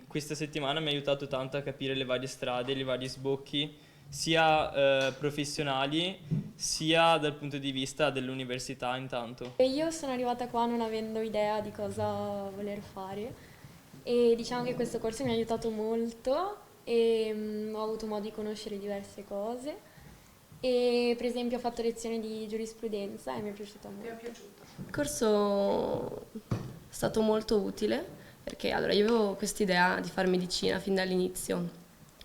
Questa settimana mi ha aiutato tanto a capire le varie strade, i vari sbocchi, sia professionali, sia dal punto di vista dell'università intanto. E io sono arrivata qua non avendo idea di cosa voler fare e diciamo che questo corso mi ha aiutato molto e ho avuto modo di conoscere diverse cose e per esempio ho fatto lezioni di giurisprudenza e mi è piaciuta molto. Il corso è stato molto utile perché allora io avevo quest'idea di fare medicina fin dall'inizio,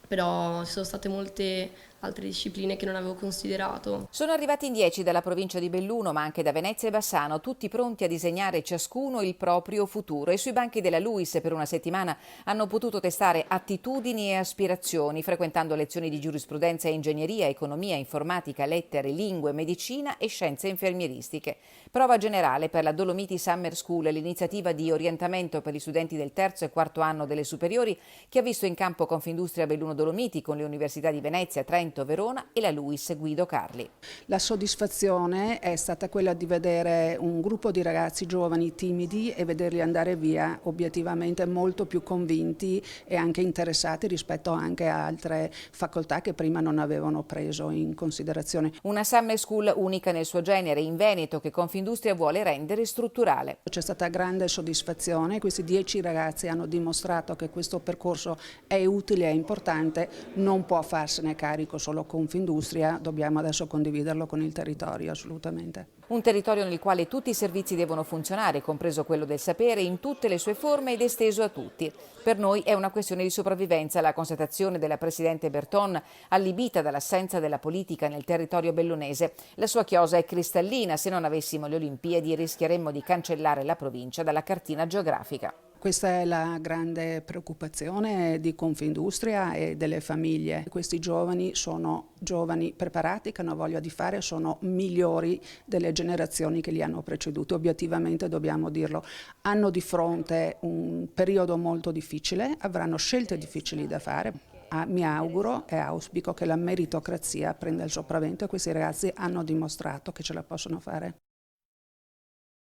però ci sono state molte altre discipline che non avevo considerato. Sono arrivati in 10 dalla provincia di Belluno, ma anche da Venezia e Bassano, tutti pronti a disegnare ciascuno il proprio futuro. E sui banchi della LUISS per una settimana hanno potuto testare attitudini e aspirazioni, frequentando lezioni di giurisprudenza e ingegneria, economia, informatica, lettere, lingue, medicina e scienze infermieristiche. Prova generale per la Dolomiti Summer School, l'iniziativa di orientamento per gli studenti del terzo e quarto anno delle superiori, che ha visto in campo Confindustria Belluno Dolomiti con le università di Venezia, Trento, Verona e la LUISS Guido Carli. La soddisfazione è stata quella di vedere un gruppo di ragazzi giovani timidi e vederli andare via obiettivamente molto più convinti e anche interessati rispetto anche a altre facoltà che prima non avevano preso in considerazione. Una summer school unica nel suo genere in Veneto che Confindustria vuole rendere strutturale. C'è stata grande soddisfazione, questi 10 ragazzi hanno dimostrato che questo percorso è utile e importante, non può farsene carico solo Confindustria, dobbiamo adesso condividerlo con il territorio assolutamente. Un territorio nel quale tutti i servizi devono funzionare, compreso quello del sapere, in tutte le sue forme ed esteso a tutti. Per noi è una questione di sopravvivenza la constatazione della Presidente Berton, allibita dall'assenza della politica nel territorio bellunese. La sua chiosa è cristallina, se non avessimo le Olimpiadi rischieremmo di cancellare la provincia dalla cartina geografica. Questa è la grande preoccupazione di Confindustria e delle famiglie. Questi giovani sono giovani preparati, che hanno voglia di fare, sono migliori delle generazioni che li hanno preceduti. Obiettivamente dobbiamo dirlo. Hanno di fronte un periodo molto difficile, avranno scelte difficili da fare. Mi auguro e auspico che la meritocrazia prenda il sopravvento e questi ragazzi hanno dimostrato che ce la possono fare.